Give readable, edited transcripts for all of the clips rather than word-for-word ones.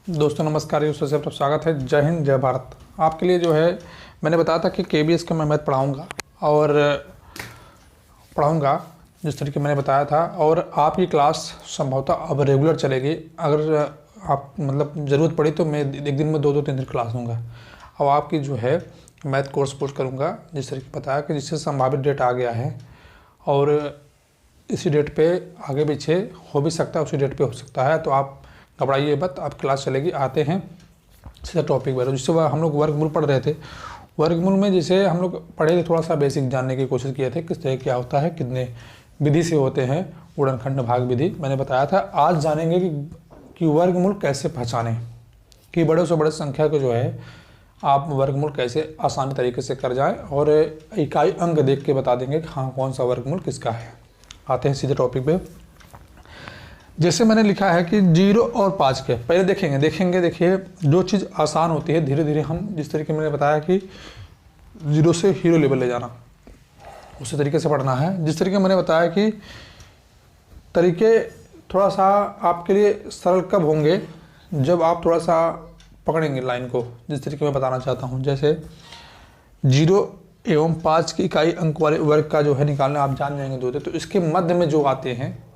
दोस्तों नमस्कार, दोस्तों से आपका स्वागत है। जय हिंद जय भारत। आपके लिए जो है मैंने बताया था कि केबीएस का मैं मैथ पढ़ाऊँगा और जिस तरीके मैंने बताया था। और आपकी क्लास संभवतः अब रेगुलर चलेगी। अगर आप मतलब ज़रूरत पड़ी तो मैं एक दिन में 2-3 दिन क्लास दूँगा। अब आपकी जो है मैथ कोर्स पोस्ट करूँगा जिस तरीके बताया कि जिससे संभावित डेट आ गया है और इसी डेट पे आगे पीछे हो भी सकता है, उसी डेट पे हो सकता है। तो आप घबराइए मत, आप क्लास चलेगी। आते हैं सीधा टॉपिक पर। जिससे हम लोग वर्गमूल पढ़ रहे थे। वर्गमूल में जैसे हम लोग पढ़े थे, थोड़ा सा बेसिक जानने की कोशिश किए थे किस तरह क्या होता है, कितने विधि से होते हैं, गुणनखंड भाग विधि मैंने बताया था। आज जानेंगे कि वर्गमूल कैसे पहचानें, कि बड़े से बड़े संख्या को जो है आप वर्गमूल कैसे आसानी तरीके से कर जाएं और इकाई अंक देख के बता देंगे कि हाँ कौन सा वर्गमूल किसका है। आते हैं सीधे टॉपिक पे। जैसे मैंने लिखा है कि 0 और 5 के पहले देखेंगे। देखिए, जो चीज़ आसान होती है धीरे धीरे हम, जिस तरीके मैंने बताया कि 0 से हीरो लेवल ले जाना, उसी तरीके से पढ़ना है। जिस तरीके मैंने बताया कि तरीके थोड़ा सा आपके लिए सरल कब होंगे, जब आप थोड़ा सा पकड़ेंगे लाइन को। जिस तरीके मैं बताना चाहता हूँ, जैसे 0 एवं 5 की इकाई अंक वाले वर्ग का जो है निकालना आप जान जाएंगे 2 तो इसके मध्य में जो आते हैं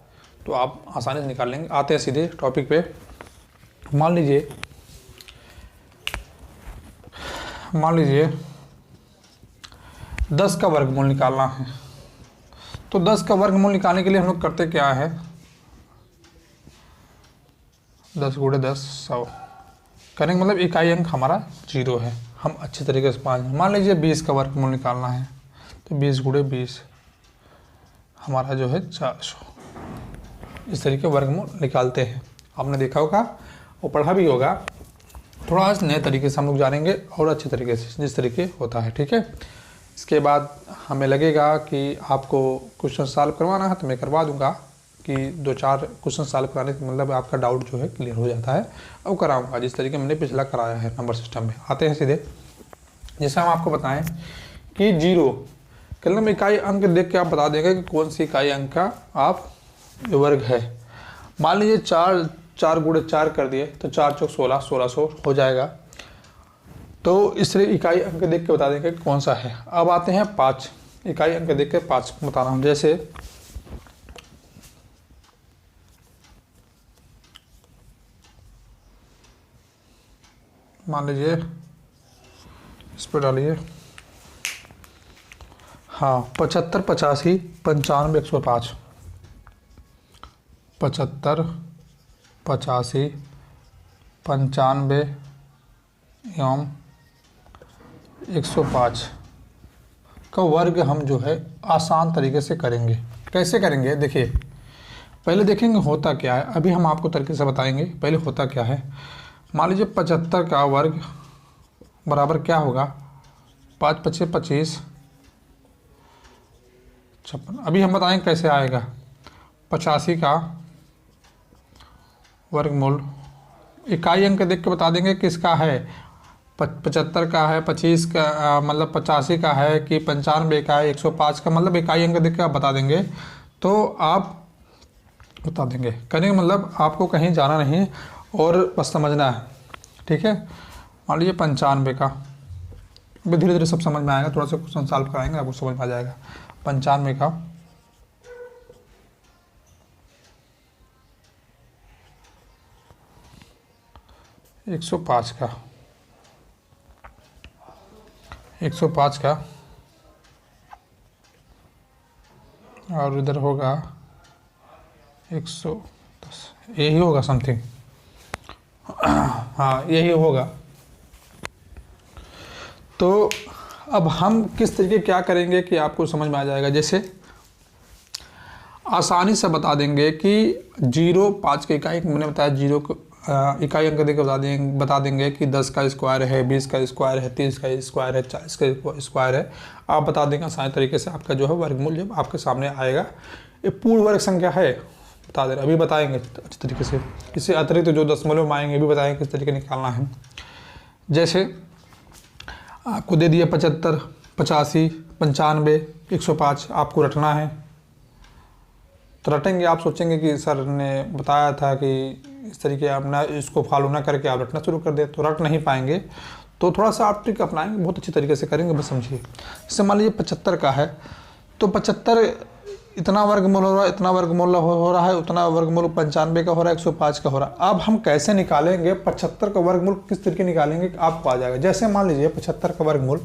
तो आप आसानी से निकाल लेंगे। आते हैं सीधे टॉपिक पे। मान लीजिए 10 का वर्गमूल निकालना है। तो 10 का वर्गमूल निकालने के लिए हम लोग करते क्या है, 10 × 10 100 करेंगे। मतलब इकाई अंक हमारा 0 है, हम अच्छे तरीके से पाएंगे। मान लीजिए 20 का वर्गमूल निकालना है, तो 20 × 20 हमारा जो है 400। इस तरीके वर्गमूल निकालते हैं। आपने देखा होगा और पढ़ा भी होगा। थोड़ा नए तरीके से हम लोग जानेंगे और अच्छे तरीके से जिस तरीके होता है, ठीक है। इसके बाद हमें लगेगा कि आपको क्वेश्चन सॉल्व करवाना है तो मैं करवा दूंगा कि 2-4 क्वेश्चन सॉल्व कराने से मतलब आपका डाउट जो है क्लियर हो जाता है और कराऊंगा जिस तरीके मैंने पिछला कराया है नंबर सिस्टम में। आते हैं सीधे। जैसे हम आपको बताएं कि 0 कलम इकाई अंक देख के आप बता देंगे कि कौन सी इकाई अंक का आप वर्ग है। मान लीजिए 4 × 4 कर दिए तो 4 × 4 = 16, 1600 हो जाएगा। तो इस तरह इकाई अंक देख के बता देंगे कि कौन सा है। अब आते हैं 5 इकाई अंक देख के 5 बता रहा हूँ। जैसे मान लीजिए इस पर डालिए, हाँ 75 85 95 105, 75 85 95 एवं 105 का वर्ग हम जो है आसान तरीके से करेंगे। कैसे करेंगे देखिए, पहले देखेंगे होता क्या है। अभी हम आपको तरीके से बताएंगे पहले होता क्या है। मान लीजिए 75 का वर्ग बराबर क्या होगा, 5 × 5 = 25, 56। अभी हम बताएंगे कैसे आएगा। 85 का वर्गमूल इकाई अंक देख के बता देंगे किसका है, 75 का है, 25 का मतलब 85 का है कि 95 का है, 105 का, मतलब इकाई अंक देख के आप बता देंगे। तो आप बता देंगे करेंगे, मतलब आपको कहीं जाना नहीं और बस समझना है, ठीक है। मान लीजिए 95 का, धीरे धीरे सब समझ में आएगा, थोड़ा सा क्वेश्चन सॉल्व कराएंगे आपको समझ में आ जाएगा। 95 का 105 का 105 का और इधर होगा 110, यही होगा समथिंग, हाँ यही होगा। तो अब हम किस तरीके क्या करेंगे कि आपको समझ में आ जाएगा। जैसे आसानी से बता देंगे कि 0 5 के इकाई मैंने बताया, 0 को इकाई अंक देकर बता देंगे कि 10 का स्क्वायर है, 20 का स्क्वायर है, 30 का स्क्वायर है, 40 का स्क्वायर है। आप बता देंगे आसानी तरीके से। आपका जो है वर्गमूल जब आपके सामने आएगा, ये पूर्ण वर्ग संख्या है बता दे रहे, अभी बताएंगे अच्छे तरीके से। इससे अतिरिक्त जो दशमलव में आएंगे भी बताएंगे किस तरीके निकालना है। जैसे आपको दे दिया 75 85 95 105, आपको रटना है। तो रटेंगे, आप सोचेंगे कि सर ने बताया था कि इस तरीके अपना इसको फॉलो ना करके आप रटना शुरू कर दे तो रट नहीं पाएंगे। तो थोड़ा सा आप ट्रिक अपनाएंगे, बहुत अच्छी तरीके से करेंगे, बस समझिए। जैसे मान लीजिए 75 का है, तो 75 इतना वर्गमूल हो रहा है, इतना वर्गमूल हो रहा है, उतना वर्गमूल 95 का हो रहा है, 105 का हो रहा है। अब हम कैसे निकालेंगे 75 का वर्गमूल, किस तरीके निकालेंगे आपको आ जाएगा। जैसे मान लीजिए 75 का वर्गमूल,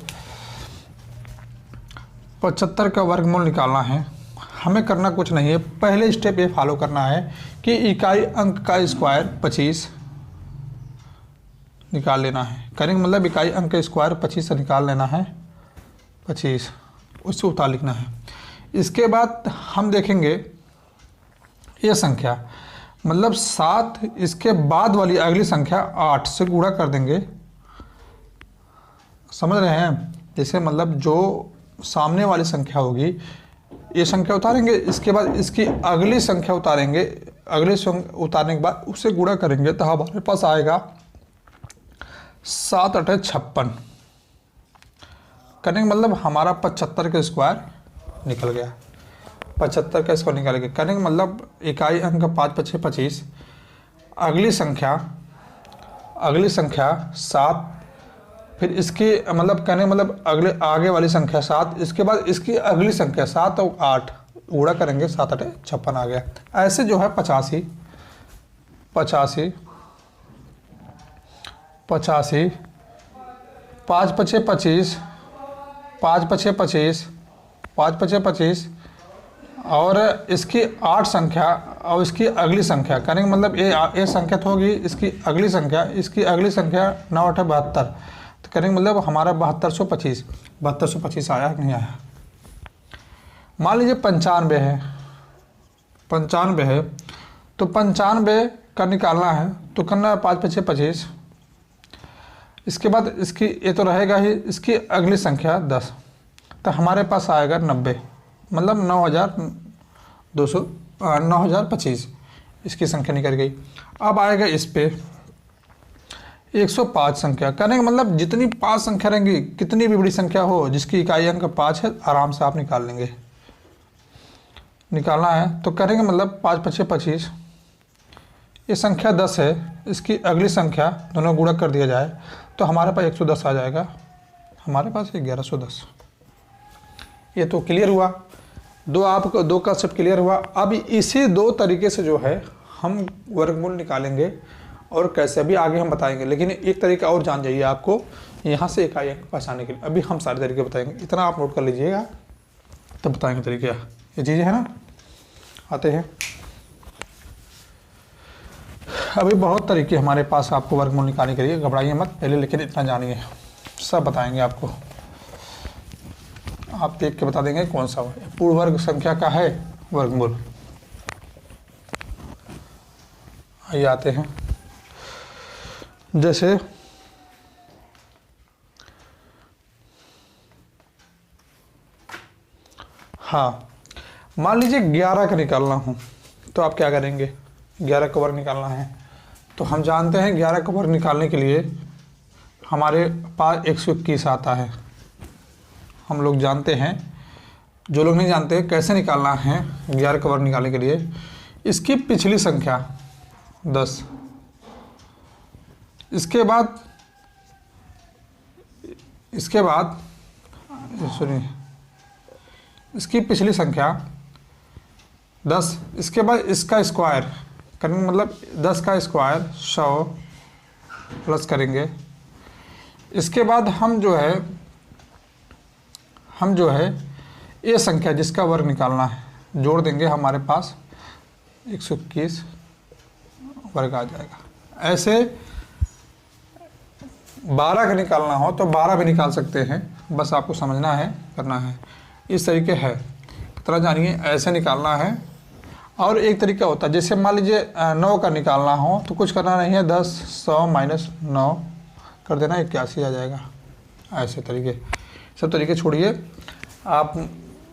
75 का वर्गमूल निकालना है, हमें करना कुछ नहीं है। पहले स्टेप ये फॉलो करना है कि इकाई अंक का स्क्वायर 25 निकाल लेना है। करेंगे मतलब इकाई अंक का स्क्वायर 25 से निकाल लेना है, 25 उससे उतार लिखना है। इसके बाद हम देखेंगे ये संख्या मतलब 7, इसके बाद वाली अगली संख्या 8 से गुणा कर देंगे। समझ रहे हैं? जैसे मतलब जो सामने वाली संख्या होगी, ये संख्या उतारेंगे, इसके बाद इसकी अगली संख्या उतारेंगे, अगली उतारने के बाद उससे गुणा करेंगे तो हमारे पास आएगा 7 8 56। करेंगे मतलब हमारा 75 का स्क्वायर निकल गया, 75 का स्क्वायर निकल गया। करेंगे मतलब इकाई अंक 5 5 25, अगली संख्या 7, फिर इसकी मतलब कहने मतलब अगले आगे वाली संख्या 7, इसके बाद इसकी अगली संख्या 7 और 8 गुणा करेंगे, 7 8 56 आ गया। ऐसे जो है 85 85 85, 5 5 25, 5 5 25, 5 5 25 और इसकी 8 संख्या और इसकी अगली संख्या करेंगे मतलब ये संख्या तो होगी, इसकी अगली संख्या 9 8 72, तो करेंगे मतलब हमारा 7225 आया कि नहीं आया। मान लीजिए 95 है, 95 है तो 95 का निकालना है तो करना है 5 5 25, इसके बाद इसकी ये तो रहेगा ही, इसकी अगली संख्या 10, तो हमारे पास आएगा 90, मतलब 9025 इसकी संख्या निकल गई। अब आएगा इस पे 105 संख्या, करेंगे मतलब जितनी 5 संख्या रहेंगी, कितनी भी बड़ी संख्या हो जिसकी इकाई अंक 5 है, आराम से आप निकाल लेंगे। निकालना है तो करेंगे मतलब 5 5 25, ये संख्या 10 है, इसकी अगली संख्या दोनों गुणा कर दिया जाए तो हमारे पास 110 आ जाएगा, हमारे पास 1110। ये तो क्लियर हुआ, दो का सब क्लियर हुआ। अब इसी 2 तरीके से जो है हम वर्गमूल निकालेंगे और कैसे अभी आगे हम बताएंगे, लेकिन एक तरीका और जान जाइए आपको यहाँ से इकाई अंक पहचानने के लिए। अभी हम सारे तरीके बताएंगे, इतना आप नोट कर लीजिएगा तब बताएंगे तरीके। ये चीज़ें है ना, आते हैं। अभी बहुत तरीके हमारे पास आपको वर्गमूल निकालने के लिए, घबराइए मत पहले, लेकिन इतना जानिए, सब बताएंगे आपको। आप देख के बता देंगे कौन सा पूर्ण वर्ग संख्या का है वर्गमूल। आइए आते हैं, जैसे हाँ मान लीजिए 11 का निकालना हो तो आप क्या करेंगे, 11 का वर्ग निकालना है तो हम जानते हैं 11 का वर्ग निकालने के लिए हमारे पास 121 आता है। हम लोग जानते हैं, जो लोग नहीं जानते कैसे निकालना है 11 का वर्ग निकालने के लिए, इसकी पिछली संख्या 10, इसके बाद सुनिए, इसकी पिछली संख्या 10, इसके बाद इसका स्क्वायर करेंगे, मतलब 10 का स्क्वायर 100 प्लस करेंगे। इसके बाद हम जो है ये संख्या जिसका वर्ग निकालना है जोड़ देंगे, हमारे पास 121 वर्ग आ जाएगा। ऐसे 12 का निकालना हो तो 12 भी निकाल सकते हैं, बस आपको समझना है, करना है। इस तरीके है, तरह जानिए, ऐसे निकालना है। और एक तरीका होता है, जैसे मान लीजिए 9 का निकालना हो तो कुछ करना नहीं है, 10 100 माइनस 9 कर देना, 81 आ जाएगा। ऐसे तरीके, सब तरीके छोड़िए आप,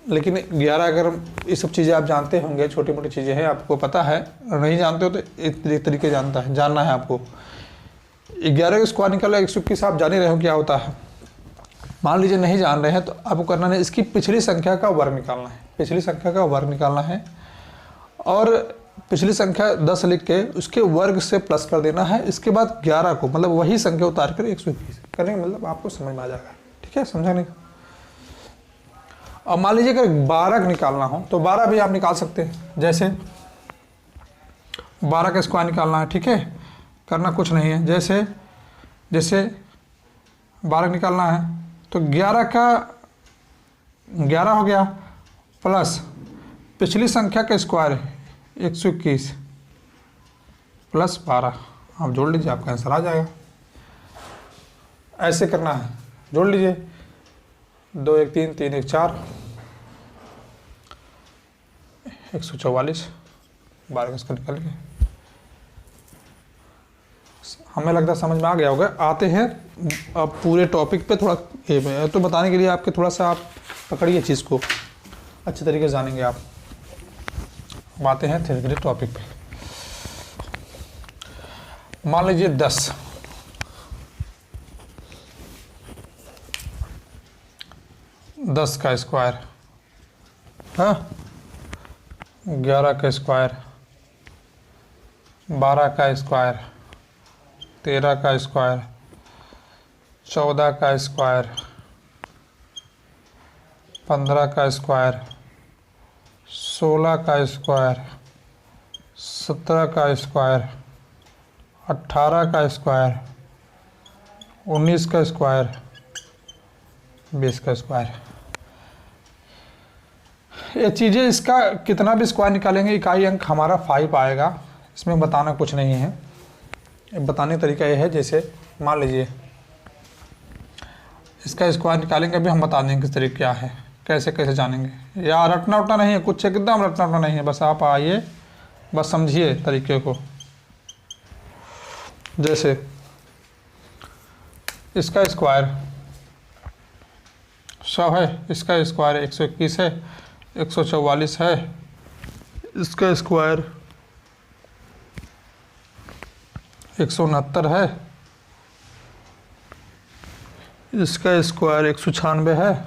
लेकिन 11 अगर ये सब चीज़ें आप जानते होंगे, छोटी मोटी चीज़ें हैं आपको पता है, नहीं जानते हो तो एक तरीके जानना है आपको। 11 का स्क्वायर निकाला 121, आप जान ही रहे हो क्या होता है। मान लीजिए नहीं जान रहे हैं तो आपको करना नहीं, इसकी पिछली संख्या का वर्ग निकालना है, पिछली संख्या का वर्ग निकालना है। और पिछली संख्या 10 लिख के उसके वर्ग से प्लस कर देना है, इसके बाद 11 को मतलब वही संख्या उतार कर 121 करेंगे, मतलब आपको समझ में आ जाएगा। ठीक है, समझा नहीं? अब मान लीजिए अगर 12 निकालना हो तो 12 भी आप निकाल सकते हैं। जैसे 12 का स्क्वायर निकालना है, ठीक है, करना कुछ नहीं है। जैसे 12 निकालना है तो 11 का 11 हो गया प्लस पिछली संख्या का स्क्वायर 121 प्लस 12, आप जोड़ लीजिए, आपका आंसर आ जाएगा। ऐसे करना है, जोड़ लीजिए, 2 1 3 3 1 4 144, 12 का स्क्वायर निकल गया। हमें लगता है समझ में आ गया होगा। आते हैं अब पूरे टॉपिक पे, थोड़ा तो बताने के लिए आपके थोड़ा सा आप पकड़िए चीज़ को, अच्छे तरीके से जानेंगे आप। अब आते हैं धीरे धीरे टॉपिक पे। मान लीजिए 10 का स्क्वायर, हाँ, 11 का स्क्वायर, 12 का स्क्वायर, 13 का स्क्वायर, 14 का स्क्वायर, 15 का स्क्वायर, 16 का स्क्वायर, 17 का स्क्वायर, 18 का स्क्वायर, 19 का स्क्वायर, 20 का स्क्वायर। ये चीज़ें, इसका कितना भी स्क्वायर निकालेंगे इकाई अंक हमारा 5 आएगा, इसमें बताना कुछ नहीं है। बताने का तरीका ये है, जैसे मान लीजिए इसका स्क्वायर निकालेंगे, अभी हम बता देंगे किस तरीके क्या है, कैसे कैसे जानेंगे। या रटना उटना नहीं है कुछ, एकदम रटना उटना नहीं है, बस आप आइए, बस समझिए तरीके को। जैसे इसका स्क्वायर 100 है, इसका स्क्वायर 121 है, 144 है, इसका स्क्वायर 169 है, इसका स्क्वायर 196 है,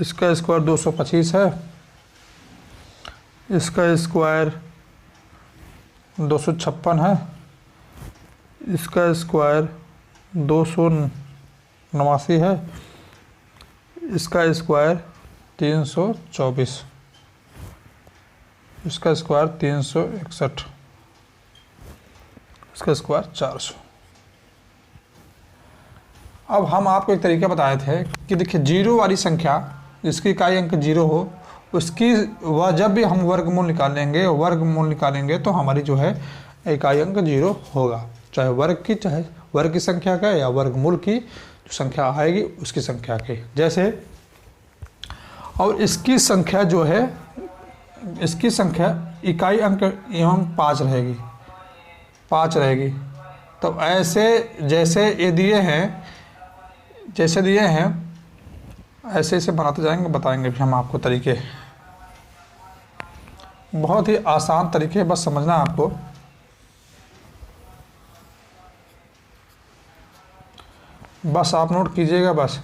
इसका स्क्वायर 225 है, इसका स्क्वायर 256 है, इसका स्क्वायर 289 है, इसका स्क्वायर 324, इसका स्क्वायर 361, इसका स्क्वायर 400। अब हम आपको एक तरीका बताए थे कि देखिए, जीरो वाली संख्या जिसकी इकाई अंक 0 हो, उसकी वह जब भी हम वर्गमूल निकालेंगे तो हमारी जो है इकाई अंक 0 होगा, चाहे वर्ग की संख्या का या वर्गमूल की जो संख्या आएगी उसकी संख्या की। जैसे, और इसकी संख्या जो है, इसकी संख्या इकाई अंक एवं 5 रहेगी। तो ऐसे जैसे ये दिए हैं, ऐसे ऐसे बनाते जाएंगे, बताएंगे भी हम आपको तरीके, बहुत ही आसान तरीके, बस समझना आपको। बस आप नोट कीजिएगा, बस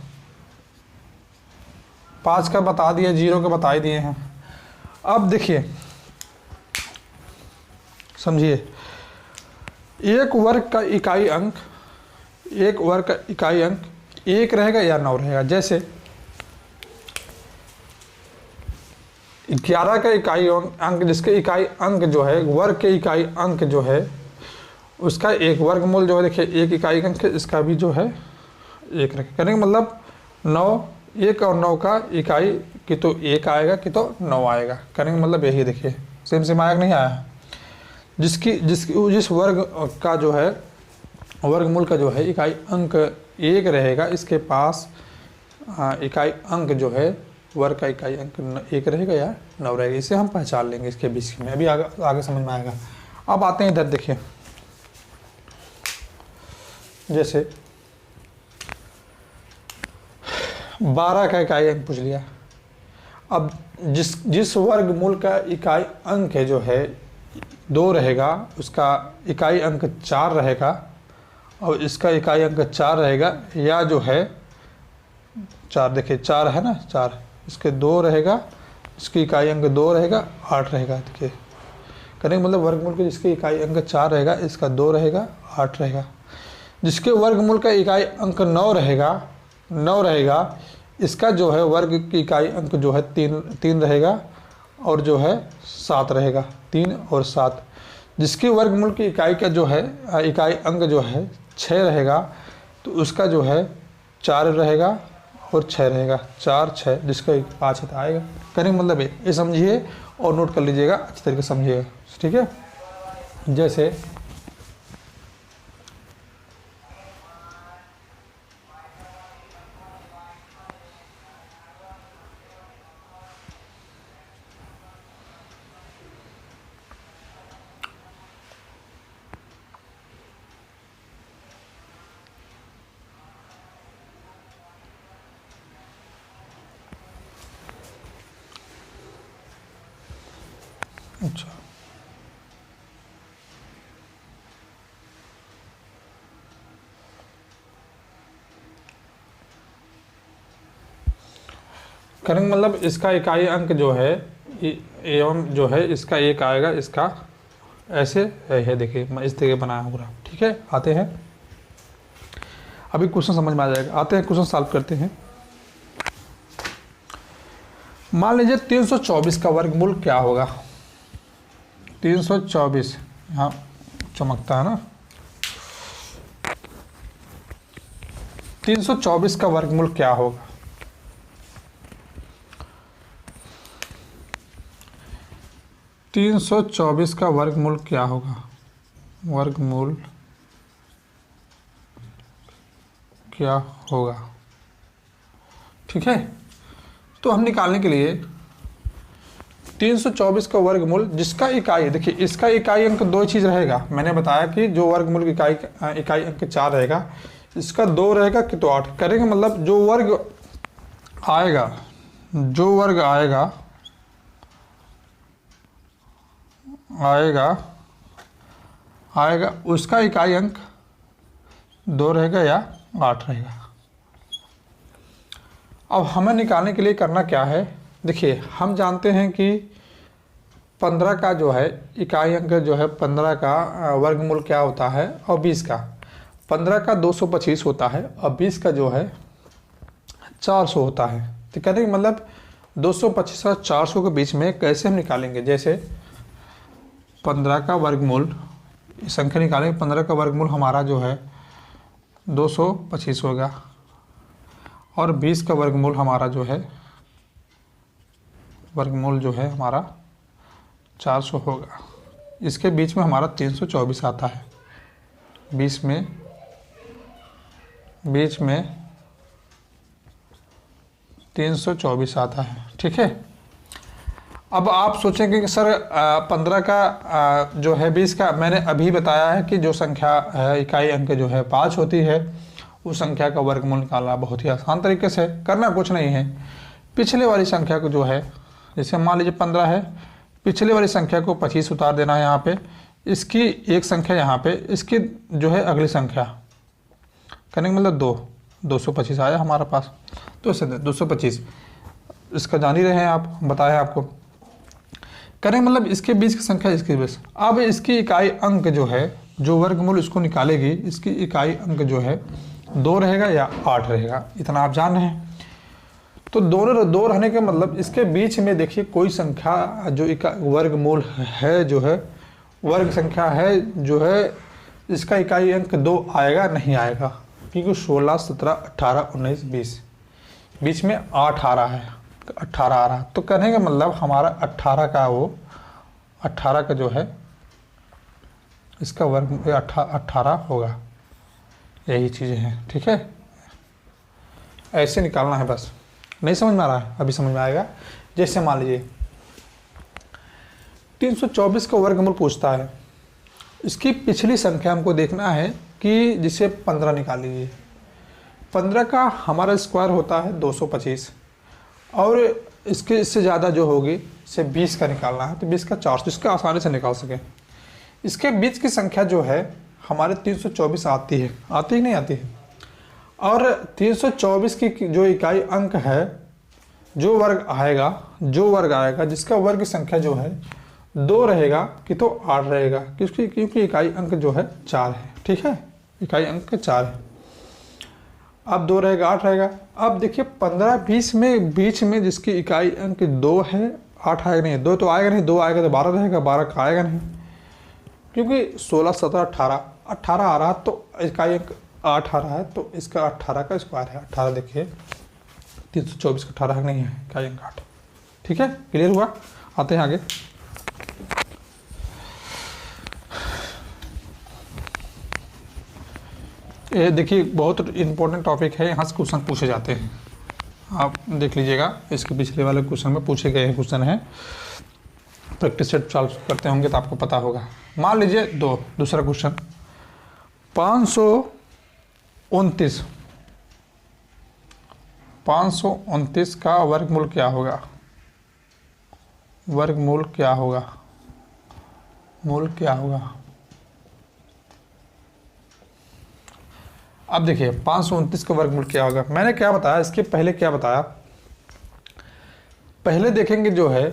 5 का बता दिया, 0 का बता ही दिए हैं। अब देखिए, समझिए, एक वर्ग का इकाई अंक 1 रहेगा या 9 रहेगा। जैसे 11 का इकाई अंक, जिसके इकाई अंक जो है, वर्ग के इकाई अंक जो है, उसका एक वर्गमूल जो है, देखिए 1 इकाई अंक, इसका भी जो है 1 करेंगे, मतलब 9, 1 और 9 का इकाई कि तो 1 आएगा कि तो 9 आएगा, करेंगे, मतलब यही देखिए, सेम आया नहीं आया। जिस वर्ग का जो है, वर्गमूल का जो है इकाई अंक 1 रहेगा, इसके पास इकाई अंक जो है, वर्ग का इकाई अंक 1 रहेगा या 9 रहेगा, इसे हम पहचान लेंगे इसके बीच में, अभी आगे समझ में आएगा। अब आते हैं इधर, देखिए, जैसे 12 का इकाई अंक पूछ लिया। अब जिस वर्गमूल का इकाई अंक है जो है 2 रहेगा, उसका इकाई अंक 4 रहेगा, और इसका इकाई अंक 4 रहेगा, या जो है 4, देखिए 4 है ना, 4, इसके 2 रहेगा इसकी इकाई अंक 2 रहेगा, 8 रहेगा। देखिए करेंगे मतलब वर्गमूल के जिसकी इकाई अंक 4 रहेगा, इसका 2 रहेगा, 8 रहेगा। जिसके वर्गमूल का इकाई अंक 9 रहेगा, इसका जो है वर्ग की इकाई अंक जो है 3 रहेगा और जो है 7 रहेगा, 3 और 7। जिसकी वर्गमूल की इकाई का जो है इकाई अंक जो है 6 रहेगा, तो उसका जो है 4 रहेगा और 6 रहेगा, 4 6, जिसका 5 आएगा। करेंगे मतलब ये समझिए और नोट कर लीजिएगा, अच्छी तरीके से समझिएगा, ठीक है। जैसे अच्छा करेंगे मतलब इसका इकाई अंक जो है एवं जो है इसका 1 आएगा, इसका ऐसे है। देखिए मैं इस तरीके बनाया हूँ पूरा, ठीक है। आते हैं अभी क्वेश्चन समझ में आ जाएगा। आते हैं क्वेश्चन सॉल्व करते हैं। मान लीजिए 324 का वर्गमूल क्या होगा। 324 यहाँ चमकता है ना। 324 का वर्गमूल क्या होगा। 324 का वर्गमूल क्या होगा। वर्गमूल क्या होगा, ठीक है। तो हम निकालने के लिए 324 का वर्गमूल जिसका इकाई, देखिए इसका इकाई अंक 2 चीज रहेगा। मैंने बताया कि जो वर्गमूल की इकाई अंक 4 रहेगा, इसका 2 रहेगा कि तो 8 करेंगे। मतलब जो वर्ग आएगा उसका इकाई अंक 2 रहेगा या 8 रहेगा। अब हमें निकालने के लिए करना क्या है। देखिए हम जानते हैं कि 15 का जो है इकाई अंक जो है 15 का वर्गमूल क्या होता है, और 20 का। 15 का 225 होता है और 20 का जो है 400 होता है। तो कहते हैं मतलब 225 और 400 के बीच में कैसे हम निकालेंगे। जैसे 15 का वर्गमूल संख्या निकालेंगे, 15 का वर्गमूल हमारा जो है 225 होगा और 20 का वर्गमूल हमारा जो है हमारा 400 होगा। इसके बीच में हमारा 324 आता है। बीच में 324 आता है, ठीक है। अब आप सोचेंगे कि सर 15 का जो है 20 का, मैंने अभी बताया है कि जो संख्या इकाई अंक जो है 5 होती है, उस संख्या का वर्गमूल निकालना बहुत ही आसान तरीके से, करना कुछ नहीं है। पिछले वाली संख्या को जो है, जैसे मान लीजिए 15 है, पिछले वाली संख्या को 25 उतार देना है यहाँ पे, इसकी एक संख्या यहाँ पे, इसकी जो है अगली संख्या करने का मतलब 225 आया हमारा पास। तो इसे 225 इसका जान ही रहे हैं आप, बताया आपको। करेंगे मतलब इसके बीच की संख्या इसके बीच। अब इसकी इकाई अंक जो है, जो वर्गमूल इसको निकालेगी, इसकी इकाई अंक जो है 2 रहेगा या 8 रहेगा, इतना आप जान रहे हैं। तो दोनों 2 रहने के मतलब इसके बीच में देखिए कोई संख्या जो वर्गमूल है, जो है वर्ग संख्या है, जो है इसका इकाई अंक 2 आएगा नहीं आएगा, क्योंकि 16 17 18 19 20 बीच में 8 आ रहा है, 18 आ रहा है। तो कहने का मतलब हमारा 18 का जो है इसका वर्ग 18 होगा। यही चीज़ें हैं, ठीक है। ऐसे निकालना है बस। नहीं समझ में आ रहा है, अभी समझ में आएगा। जैसे मान लीजिए 324 का वर्गमूल पूछता है, इसकी पिछली संख्या हमको देखना है कि जिसे 15 निकाल लीजिए। 15 का हमारा स्क्वायर होता है 225 और इसके इससे ज़्यादा जो होगी इसे 20 का निकालना है, तो 20 का 400, इसका आसानी से निकाल सकें। इसके बीच की संख्या जो है हमारे 324 आती है कि नहीं आती है। और 324 की जो इकाई अंक है जो वर्ग आएगा जिसका वर्ग की संख्या जो है 2 रहेगा कि तो 8 रहेगा, क्योंकि इकाई अंक जो है 4 है। ठीक है, इकाई अंक 4 है। अब 2 रहेगा 8 रहेगा। अब देखिए 15 20 में बीच में जिसकी इकाई अंक 2 है, 8 आएगा नहीं, 2 तो आएगा नहीं, 2 आएगा तो 12 रहेगा, 12 का आएगा नहीं, क्योंकि 16 17 18 आ रहा तो इकाई अंक 8 आ रहा है, तो इसका 18 का स्क्वायर है। 18 देखिए 324 का 18 नहीं है, इकाई अंक 8। ठीक है, क्लियर हुआ। आते हैं आगे। ये देखिए बहुत इंपॉर्टेंट टॉपिक है, यहाँ से क्वेश्चन पूछे जाते हैं, आप देख लीजिएगा। इसके पिछले वाले क्वेश्चन में पूछे गए हैं क्वेश्चन है, प्रैक्टिस सेट सॉल्व करते होंगे तो आपको पता होगा। मान लीजिए दूसरा क्वेश्चन 529 का वर्गमूल क्या होगा? वर्गमूल क्या होगा? मूल क्या होगा? अब देखिए 529 का वर्गमूल क्या होगा। मैंने क्या बताया, इसके पहले क्या बताया, पहले देखेंगे जो है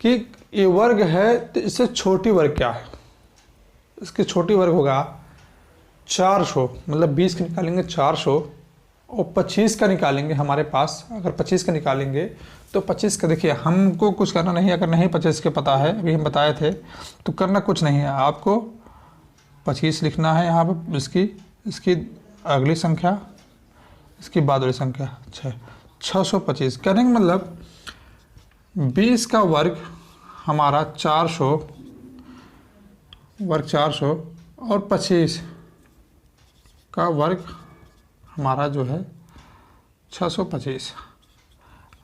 कि ये वर्ग है तो इससे छोटी वर्ग क्या है। इसकी छोटी वर्ग होगा 400, मतलब 20 का निकालेंगे 400 और 25 का निकालेंगे हमारे पास। अगर 25 का निकालेंगे तो 25 का देखिए हमको कुछ करना नहीं, अगर नहीं 25 के पता है, अभी हम बताए थे, तो करना कुछ नहीं है, आपको 25 लिखना है यहाँ पर। इसकी अगली संख्या, इसकी बाद वाली संख्या 625 करेंगे, मतलब 20 का वर्ग हमारा 400 और 25 का वर्ग हमारा जो है 625।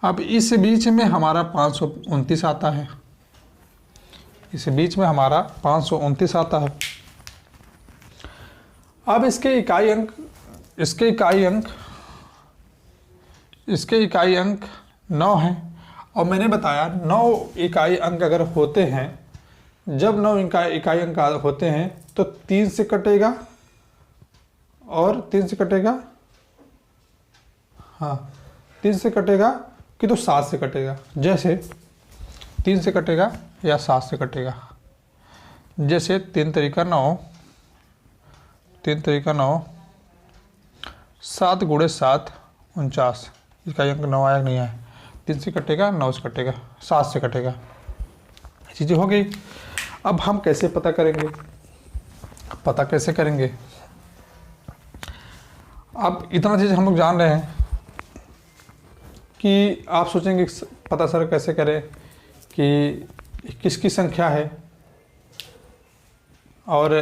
अब इस बीच में हमारा 529 आता है, इस बीच में हमारा 529 आता है। अब इसके इकाई अंक 9 है, और मैंने बताया 9 इकाई अंक अगर होते हैं, जब 9 इकाई अंक होते हैं तो 3 से कटेगा और 3 से कटेगा, हाँ 3 से कटेगा कि तो 7 से कटेगा। जैसे 3 से कटेगा या 7 से कटेगा, जैसे 3 तरीका 9, 7 गुणे 7 49, इकाई अंक 9 आया नहीं आया, 3 से कटेगा, 9 से कटेगा, 7 से कटेगा, चीज़ें हो गई। अब हम कैसे पता करेंगे? अब इतना चीज़ हम लोग जान रहे हैं कि आप सोचेंगे पता सर कैसे करें कि किसकी संख्या है और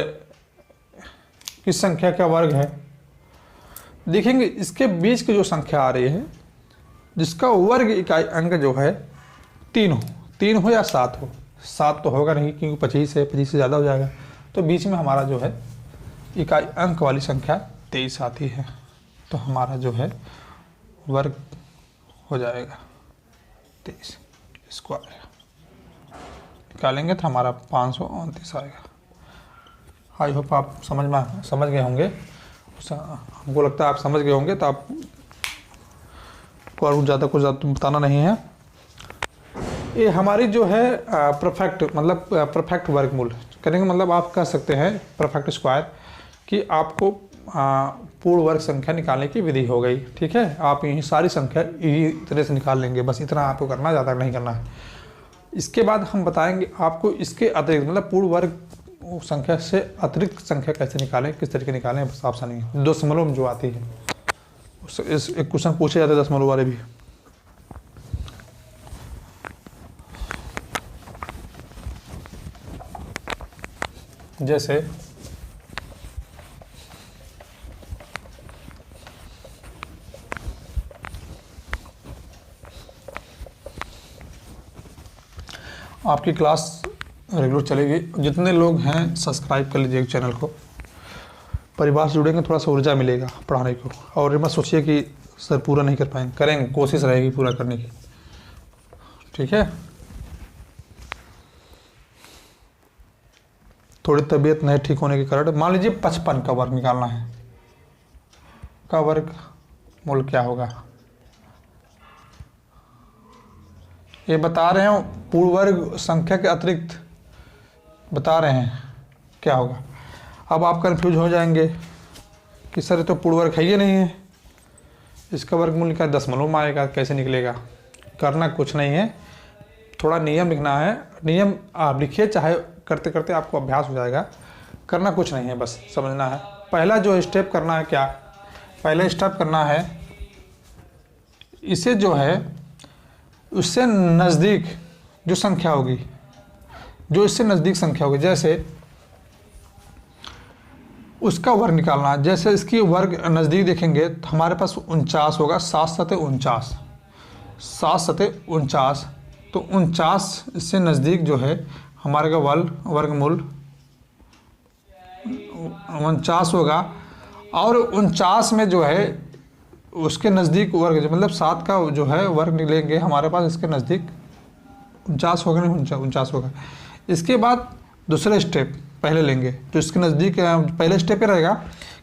किस संख्या का वर्ग है। देखेंगे इसके बीच की जो संख्या आ रही है, जिसका वर्ग इकाई अंक जो है 3 हो या 7 हो। 7 तो होगा नहीं क्योंकि 25 है, 25 से ज़्यादा हो जाएगा, तो बीच में हमारा जो है इकाई अंक वाली संख्या 23 आती है, तो हमारा जो है वर्ग हो जाएगा 23 स्क्वायर। निकालेंगे तो हमारा 529 आएगा। आई होप आप समझ गए होंगे, हमको लगता है आप समझ गए होंगे, तो आप को और ज़्यादा कुछ बताना नहीं है। ये हमारी जो है परफेक्ट वर्गमूल करेंगे, मतलब आप कह सकते हैं परफेक्ट स्क्वायर, कि आपको पूर्ण वर्ग संख्या निकालने की विधि हो गई। ठीक है, आप यही सारी संख्या इसी तरह से निकाल लेंगे, बस इतना आपको करना, ज़्यादा नहीं करना है। इसके बाद हम बताएंगे आपको इसके अतिरिक्त, मतलब पूर्ण वर्ग संख्या से अतिरिक्त संख्या कैसे निकालें, किस तरीके निकालें, बस ऑप्शन नहीं है। दशमलव में जो आती है, इस एक क्वेश्चन पूछे जाते हैं दशमलव वाले भी। जैसे आपकी क्लास रेगुलर चलेगी, जितने लोग हैं सब्सक्राइब कर लीजिए चैनल को। परिवार से जुड़ेंगे, थोड़ा सा ऊर्जा मिलेगा पढ़ाने को, और ये मत सोचिए कि सर पूरा नहीं कर पाएंगे, करेंगे, कोशिश रहेगी पूरा करने की। ठीक है, थोड़ी तबीयत नहीं ठीक होने के कारण, मान लीजिए 55 का वर्ग निकालना है, का वर्ग मूल क्या होगा? ये बता रहे हैं पूर्ण वर्ग संख्या के अतिरिक्त बता रहे हैं क्या होगा। अब आप कंफ्यूज हो जाएंगे कि सर ये तो पूर्ण वर्ग है ही नहीं है, इसका वर्गमूल का दशमलव में आएगा, कैसे निकलेगा। करना कुछ नहीं है, थोड़ा नियम लिखना है। नियम आप लिखिए, चाहे करते करते आपको अभ्यास हो जाएगा। करना कुछ नहीं है, बस समझना है। पहला जो स्टेप करना है, क्या पहला स्टेप करना है, इसे जो है उससे नज़दीक जो संख्या होगी, जो इससे नज़दीक संख्या होगी, जैसे उसका वर्ग निकालना है। जैसे इसकी वर्ग नज़दीक देखेंगे तो हमारे पास 49 होगा, 7 सते 49, 7 सते 49। तो 49 इससे नज़दीक जो है हमारे का वर्गमूल 49 होगा। और 49 में जो है उसके नज़दीक वर्ग, मतलब 7 का जो है वर्ग लेंगे, हमारे पास इसके नज़दीक 49 होगा, नहीं 49 होगा। इसके बाद दूसरा स्टेप पहले लेंगे, तो इसके नज़दीक पहले स्टेप ये रहेगा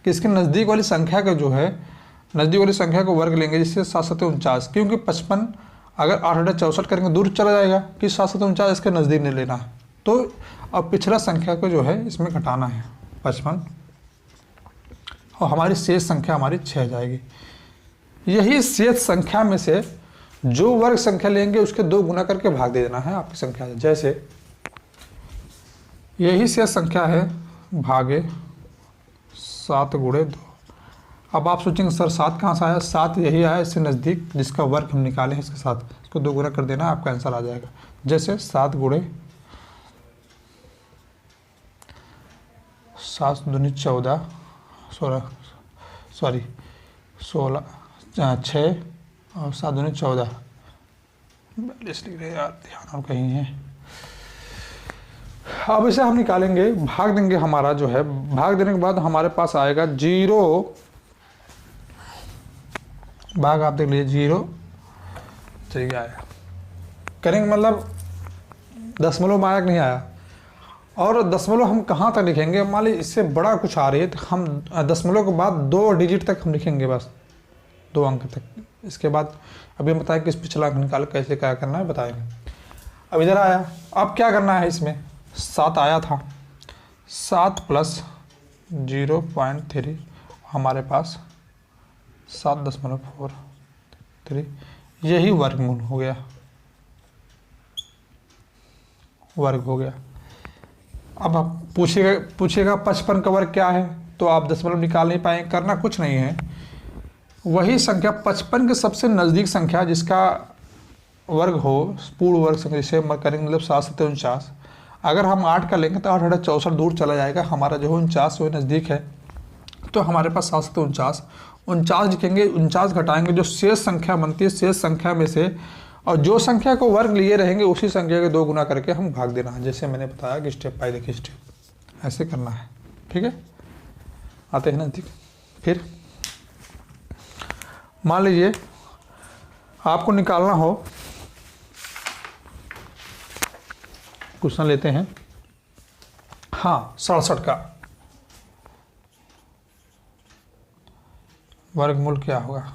कि इसके नज़दीक वाली संख्या का जो है, नज़दीक वाली संख्या को वर्ग लेंगे, जिससे 7 सते 49। क्योंकि 55 अगर 864 करेंगे दूर चला जाएगा, कि 7 सते 49 इसके नज़दीक नहीं लेना है। तो अब पिछला संख्या को जो है इसमें घटाना है 55, और हमारी शेष संख्या हमारी 6 जाएगी। यही शेष संख्या में से जो वर्ग संख्या लेंगे उसके 2 गुना करके भाग दे देना है आपकी संख्या। जैसे यही शेष संख्या है, भागे 7 गुणे 2। अब आप सोचेंगे सर 7 कहाँ से आया, 7 यही आया इससे नज़दीक, जिसका वर्ग हम निकाले हैं इसके साथ, इसको 2 गुना कर देना, आपका आंसर आ जाएगा। जैसे 7 गुणे 7 दूनी 14, 16 6 और 7 दूनी 14, 42 लिख रहे यार, ध्यान और कहीं है। अब इसे हम निकालेंगे, भाग देंगे। हमारा जो है भाग देने के बाद हमारे पास आएगा 0, भाग आप देख लीजिए 0 ठीक आया। करेंगे मतलब दशमलव में आया कि नहीं आया। और दशमलव हम कहाँ तक लिखेंगे, मान लीजिए इससे बड़ा कुछ आ रही है तो हम दशमलव के बाद 2 डिजिट तक हम लिखेंगे, बस 2 अंक तक। इसके बाद अभी हम बताएं कि इस पिछला अंक निकाल कैसे क्या करना है बताएंगे। अब इधर आया, अब क्या करना है, इसमें 7 आया था, 7 प्लस 0.3 हमारे पास 7.43, यही वर्गमूल हो गया, वर्ग हो गया। अब आप पूछेगा 55 का वर्ग क्या है, तो आप दशमलव निकाल नहीं पाएंगे। करना कुछ नहीं है, वही संख्या 55 के सबसे नज़दीक संख्या जिसका वर्ग हो, पूर्ण वर्ग संख्या, जिसे हम करेंगे मतलब 7 सते 49। अगर हम 8 का लेंगे तो 864 दूर चला जाएगा, हमारा जो 49 वो नज़दीक है। तो हमारे पास 7 सते 49 लिखेंगे, 49 घटाएंगे, जो शेष संख्या बनती है शेष संख्या में से, और जो संख्या को वर्ग लिए रहेंगे उसी संख्या के 2 गुना करके हम भाग देना है। जैसे मैंने बताया कि स्टेप बाय देखिए स्टेप ऐसे करना है, ठीक है। आते हैं नज़दीक। फिर मान लीजिए आपको निकालना हो, क्वेश्चन लेते हैं, हाँ 67 का वर्गमूल क्या होगा।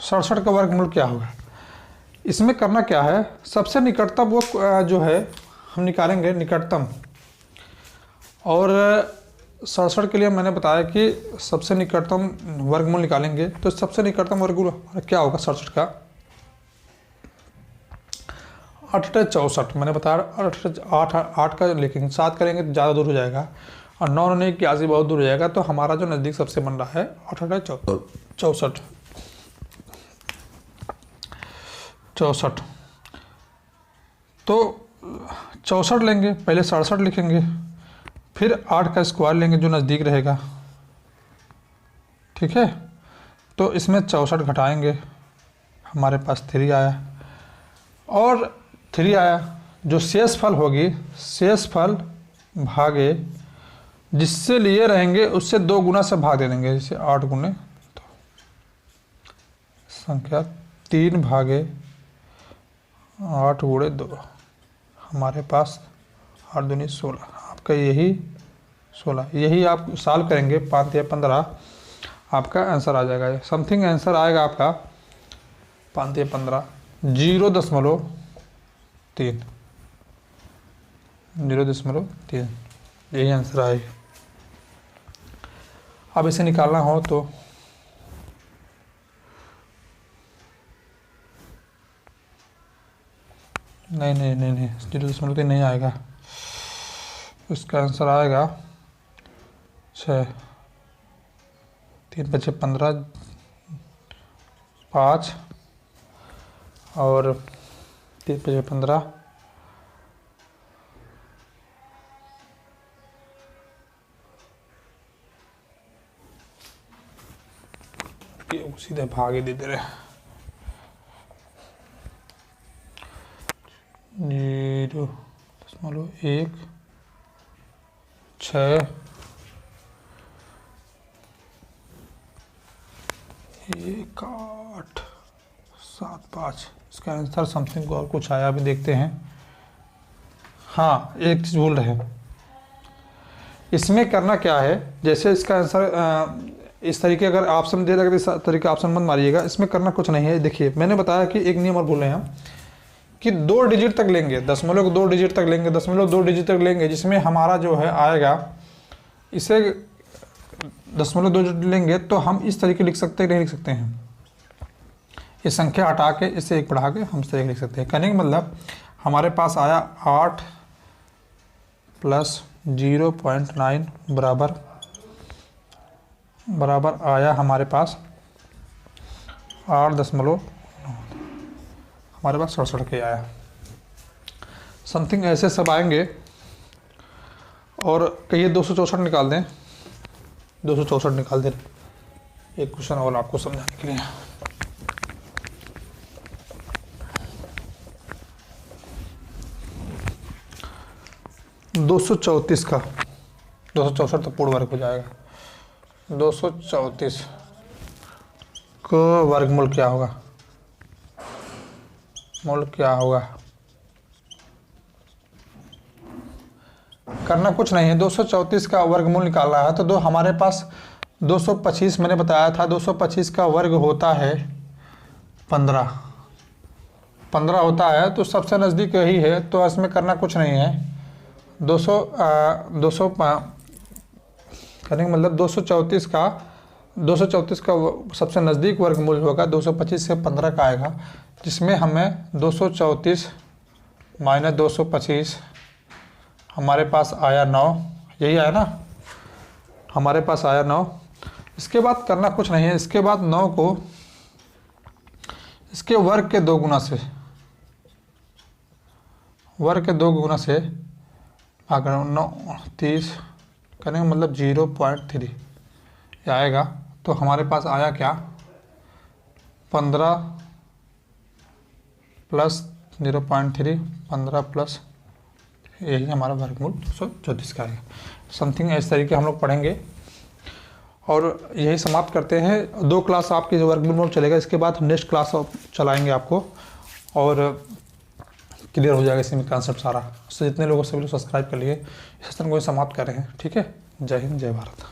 सड़सठ का वर्गमूल क्या होगा। इसमें करना क्या है, सबसे निकटतम वो जो है हम निकालेंगे निकटतम। और 67 के लिए मैंने बताया कि सबसे निकटतम वर्गमूल निकालेंगे, तो सबसे निकटतम वर्गमूल क्या होगा 67 का, 864 मैंने बताया। 8 का लेकिन 7 करेंगे तो ज़्यादा दूर हो जाएगा, और 9 ने 81 बहुत दूर हो जाएगा। तो हमारा जो नज़दीक सबसे बन रहा है 864। तो 64 लेंगे, पहले 67 लिखेंगे, फिर 8 का स्क्वायर लेंगे जो नज़दीक रहेगा, ठीक है। तो इसमें 64 घटाएंगे, हमारे पास 3 आया, और 3 आया, जो शेष फल होगी, शेष फल भागे जिससे लिए रहेंगे उससे 2 गुना से भाग दे देंगे। जैसे 8 गुने तो संख्या 3 भागे 8 गुणे 2, हमारे पास 8 दूनी 16, आपका यही 16। यही आप सॉल्व करेंगे, 5 या 15, आपका आंसर आ जाएगा। समथिंग आंसर आएगा आपका 15 0.3 0.3, यही आंसर आएगा। अब इसे निकालना हो तो नहीं 0.3 नहीं आएगा, इसका आंसर आएगा 6, 3 × 15 5 और 3 × 15 सीधे भागे दे रहे 0.1 6 1 8 7 5। इसका आंसर समथिंग और कुछ आया, अभी देखते हैं। हाँ, एक चीज़ बोल रहे हैं, इसमें करना क्या है, जैसे इसका आंसर इस तरीके अगर ऑप्शन दे रहे तो इस तरीके ऑप्शन मत मारिएगा। इसमें करना कुछ नहीं है। देखिए मैंने बताया कि एक नियम और बोले हैं कि 2 डिजिट तक लेंगे, 2 डिजिट तक लेंगे, 2 डिजिट तक लेंगे, जिसमें हमारा जो है आएगा, इसे 2 डिजिट लेंगे तो हम इस तरीके लिख सकते हैं, नहीं लिख सकते हैं। ये संख्या हटा के इससे 1 बढ़ा के हम इस तरीके लिख सकते हैं। कहने का मतलब हमारे पास आया 8 + 0.9 बराबर आया हमारे पास 8 दशमलव, हमारे पास 67 के आया। समथिंग ऐसे सब आएंगे। और कहिए 264 निकाल दें, 264 निकाल दें। एक क्वेश्चन और आपको समझाने के लिए, 234 का 264 तो पूर्ण वर्ग हो जाएगा। 234 का वर्गमूल क्या होगा? मूल क्या होगा? करना कुछ नहीं है, 234 का वर्गमूल निकालना है। तो हमारे पास 225 मैंने बताया था, 225 का वर्ग होता है 15 होता है, तो सबसे नज़दीक यही है। तो इसमें करना कुछ नहीं है। 200 करने का मतलब 234 का सबसे नज़दीक वर्गमूल होगा 225 से 15 का आएगा, जिसमें हमें 234 - 225 हमारे पास आया 9, यही आया ना, हमारे पास आया 9। इसके बाद करना कुछ नहीं है। इसके बाद 9 को इसके वर्ग के 2 गुना से, वर्ग के 2 गुना से आकर 9 30 करने का मतलब 0.3 आएगा। तो हमारे पास आया क्या, 15 + 0.3 15 प्लस, यही हमारा वर्गमूल 234 का आएगा। समथिंग इस तरीके हम लोग पढ़ेंगे और यही समाप्त करते हैं। 2 क्लास आपके जो वर्गमूल चलेगा, इसके बाद हम नेक्स्ट क्लास चलाएंगे आपको और क्लियर हो जाएगा इसमें कॉन्सेप्ट सारा। तो जितने लोगों सभी लोग सब्सक्राइब कर लिए, इस सेशन को समाप्त कर रहे हैं। ठीक है, जय हिंद, जय भारत।